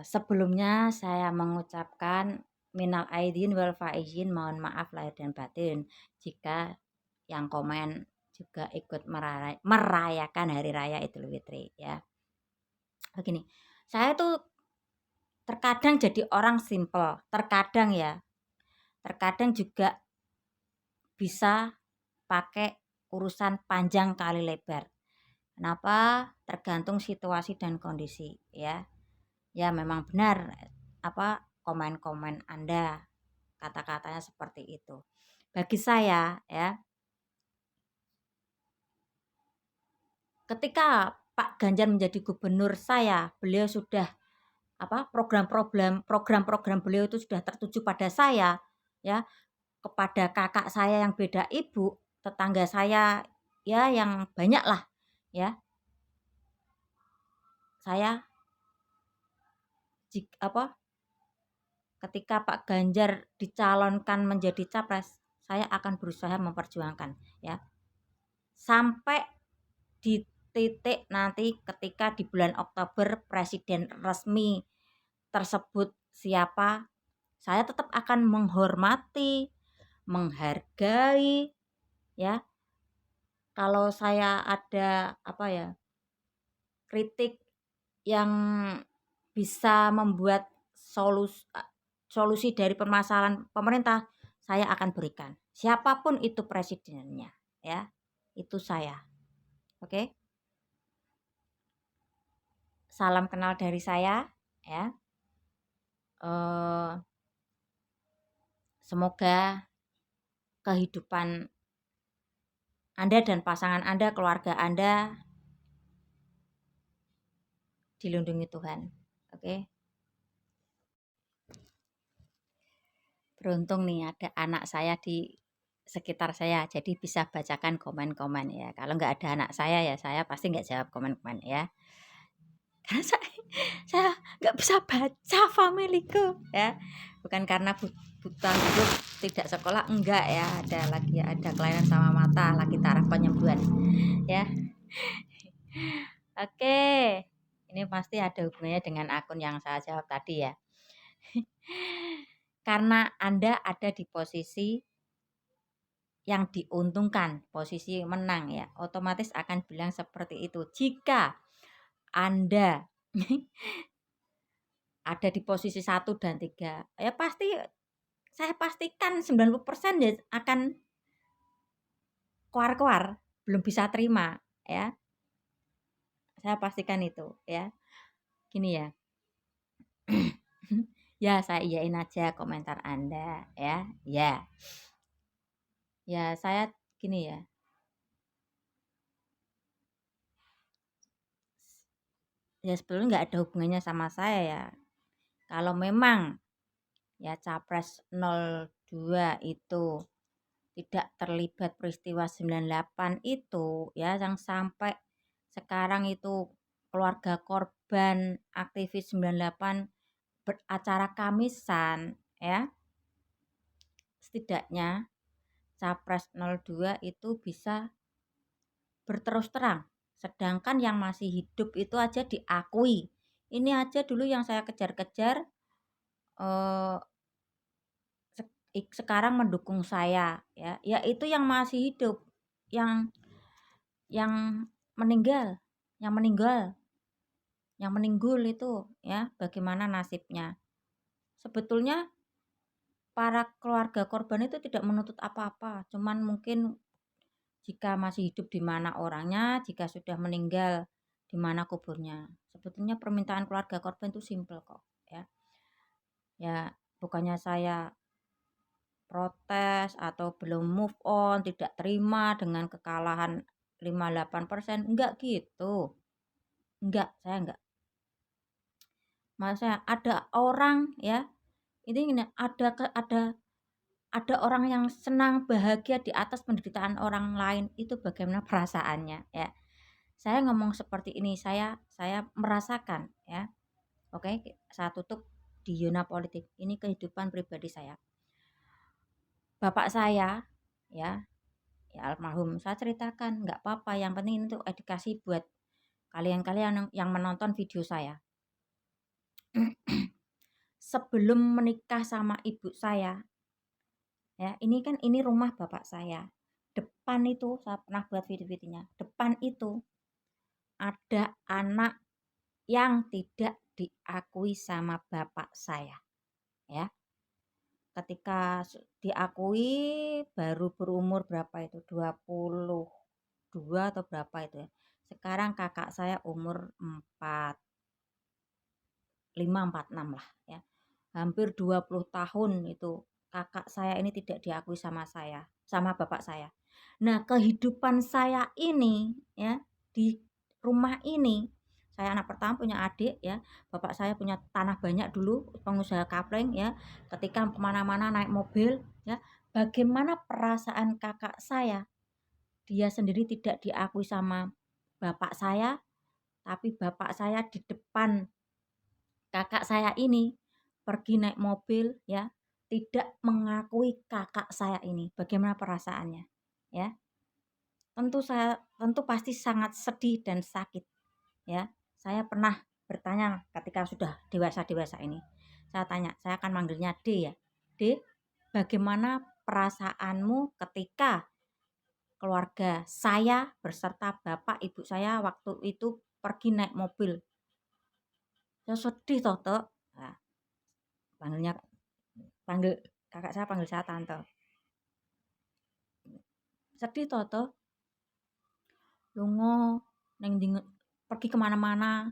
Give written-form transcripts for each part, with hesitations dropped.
Sebelumnya saya mengucapkan minal aidin wal faizin, mohon maaf lahir dan batin jika yang komen juga ikut merayakan hari raya Idul Fitri ya. Begini, saya tuh terkadang jadi orang simple, terkadang ya, terkadang juga bisa pakai urusan panjang kali lebar. Kenapa? Tergantung situasi dan kondisi ya. Ya memang benar apa komen-komen Anda, kata-katanya seperti itu. Bagi saya ya, ketika Pak Ganjar menjadi gubernur saya, beliau sudah program-program beliau itu sudah tertuju pada saya ya, kepada kakak saya yang beda ibu, tetangga saya ya yang banyak lah ya. Saya ketika Pak Ganjar dicalonkan menjadi capres, saya akan berusaha memperjuangkan ya. Sampai di titik nanti ketika di bulan Oktober presiden resmi tersebut siapa, saya tetap akan menghormati, menghargai ya. Kalau saya ada kritik yang bisa membuat solusi dari permasalahan pemerintah, saya akan berikan. Siapapun itu presidennya, ya. Itu saya. Oke. Salam kenal dari saya, ya. Semoga kehidupan Anda dan pasangan Anda, keluarga Anda dilindungi Tuhan. Oke. Beruntung nih ada anak saya di sekitar saya, jadi bisa bacakan komen-komen ya. Kalau nggak ada anak saya ya saya pasti nggak jawab komen-komen ya. Karena saya nggak bisa baca familiku ya. Bukan karena buta huruf, tidak sekolah, enggak ya. Ada kelainan sama mata, lagi taraf penyembuhan ya. Oke. Ini pasti ada hubungannya dengan akun yang saya jawab tadi ya. Karena Anda ada di posisi yang diuntungkan, posisi menang ya, otomatis akan bilang seperti itu. Jika Anda ada di posisi 1 dan 3, ya pasti saya pastikan 90% ya akan keluar-keluar, belum bisa terima ya. Saya pastikan itu ya. Gini ya. Ya, saya iyain aja komentar Anda ya. Ya. Ya, saya gini ya. Ya sebetulnya nggak ada hubungannya sama saya ya. Kalau memang ya capres 02 itu tidak terlibat peristiwa 98 itu ya, yang sampai sekarang itu keluarga korban aktivis 98 beracara kamisan ya, setidaknya capres 02 itu bisa berterus terang, sedangkan yang masih hidup itu aja diakui. Ini aja dulu yang saya kejar-kejar eh, sekarang mendukung saya ya, yaitu yang masih hidup, yang yang meninggal, yang meninggal, yang meninggal itu ya, bagaimana nasibnya. Sebetulnya para keluarga korban itu tidak menuntut apa-apa, cuman mungkin jika masih hidup di mana orangnya, jika sudah meninggal di mana kuburnya. Sebetulnya permintaan keluarga korban itu simpel kok ya. Ya, bukannya saya protes atau belum move on, tidak terima dengan kekalahan 58%, enggak gitu. Enggak, saya enggak. Masa ada orang ya, ini ada orang yang senang bahagia di atas penderitaan orang lain, itu bagaimana perasaannya ya. Saya ngomong seperti ini, saya merasakan ya. Oke, saya tutup di zona politik. Ini kehidupan pribadi saya. Bapak saya ya, ya almarhum, saya ceritakan nggak apa-apa, yang penting itu edukasi buat kalian-kalian yang menonton video saya. Sebelum menikah sama ibu saya, ya, ini rumah bapak saya. Depan itu saya pernah buat video-videonya. Depan itu ada anak yang tidak diakui sama bapak saya, ya. Ketika diakui baru berumur berapa itu? 22 atau berapa itu ya. Sekarang kakak saya umur 45, 46 lah ya. Hampir 20 tahun itu kakak saya ini tidak diakui sama saya, sama bapak saya. Nah, kehidupan saya ini ya di rumah ini, saya anak pertama punya adik ya, bapak saya punya tanah banyak dulu, pengusaha kapling ya. Ketika kemana-mana naik mobil ya, bagaimana perasaan kakak saya? Dia sendiri tidak diakui sama bapak saya, tapi bapak saya di depan kakak saya ini pergi naik mobil ya, tidak mengakui kakak saya ini. Bagaimana perasaannya? Ya. Tentu pasti sangat sedih dan sakit ya. Saya pernah bertanya ketika sudah dewasa-dewasa ini. Saya tanya, saya akan manggilnya D ya. D, bagaimana perasaanmu ketika keluarga saya beserta bapak ibu saya waktu itu pergi naik mobil? Saya sedih toh, Tok. Nah, panggilnya panggil kakak saya panggil saya tante. Sedih toh, lungo neng pergi kemana-mana.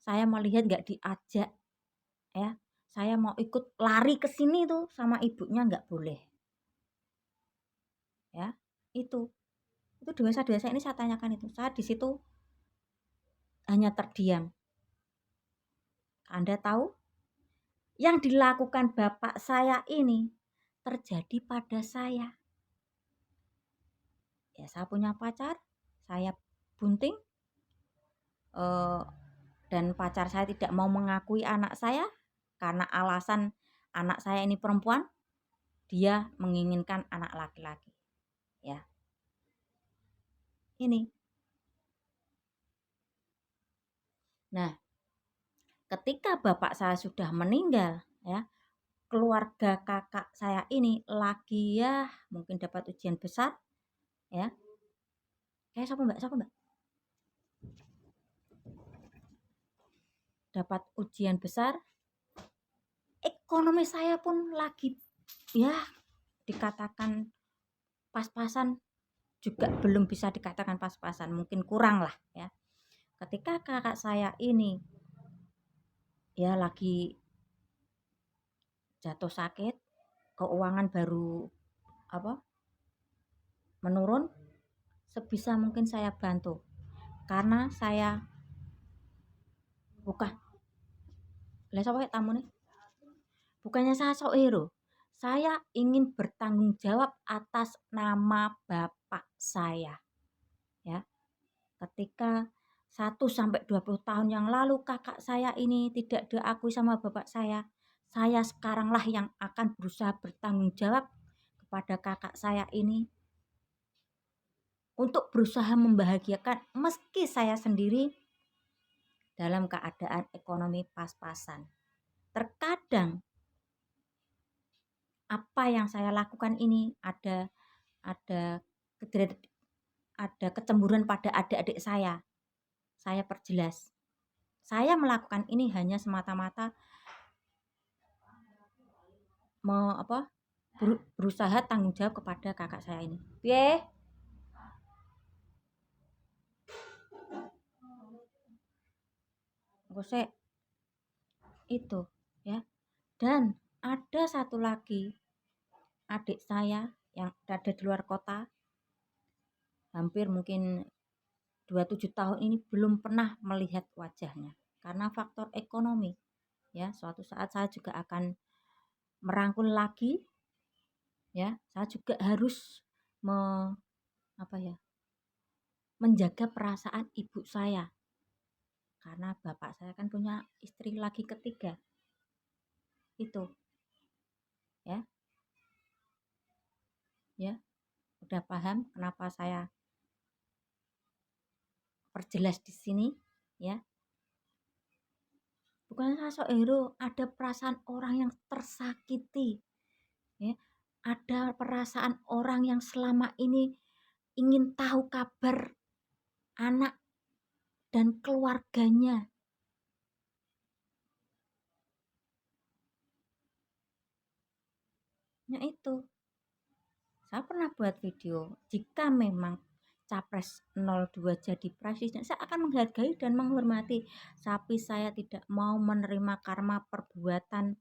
Saya melihat nggak diajak ya. Saya mau ikut lari ke sini tuh sama ibunya nggak boleh. Ya, itu dewasa-dewasa ini saya tanyakan itu. Saya di situ hanya terdiam. Anda tahu yang dilakukan bapak saya ini terjadi pada saya. Ya, saya punya pacar, saya bunting, dan pacar saya tidak mau mengakui anak saya karena alasan anak saya ini perempuan, dia menginginkan anak laki-laki. Ya, ini. Nah, ketika bapak saya sudah meninggal, ya, keluarga kakak saya ini lagi ya mungkin dapat ujian besar, ya. Siapa mbak? Siapa mbak? Dapat ujian besar, ekonomi saya pun lagi ya dikatakan pas-pasan, juga belum bisa dikatakan pas-pasan, mungkin kurang lah ya. Ketika kakak saya ini ya lagi jatuh sakit, keuangan baru menurun, sebisa mungkin saya bantu. Karena saya bukan tamu nih. Bukannya saya sok hero. Saya ingin bertanggung jawab atas nama bapak saya. Ya. Ketika 1-20 tahun yang lalu kakak saya ini tidak diakui sama bapak saya sekaranglah yang akan berusaha bertanggung jawab kepada kakak saya ini untuk berusaha membahagiakan meski saya sendiri dalam keadaan ekonomi pas-pasan. Terkadang apa yang saya lakukan ini ada ada kecemburuan pada adik-adik saya. Saya perjelas. Saya melakukan ini hanya semata-mata berusaha tanggung jawab kepada kakak saya ini. Piye? Gosek itu ya. Dan ada satu lagi adik saya yang ada di luar kota, hampir mungkin 27 tahun ini belum pernah melihat wajahnya karena faktor ekonomi. Ya, suatu saat saya juga akan merangkul lagi. Ya, saya juga harus menjaga perasaan ibu saya. Karena bapak saya kan punya istri lagi ketiga. Itu. Ya. Ya. Udah paham kenapa saya perjelas di sini, ya. bukan sosok hero, ada perasaan orang yang tersakiti, ya. Ada perasaan orang yang selama ini ingin tahu kabar anak dan keluarganya. Nah itu, saya pernah buat video, jika memang Capres 02 jadi presiden, saya akan menghargai dan menghormati, tapi saya tidak mau menerima karma perbuatan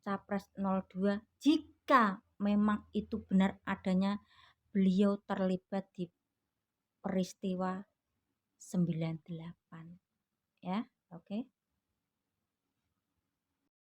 Capres 02 jika memang itu benar adanya beliau terlibat di peristiwa 98, ya. Oke.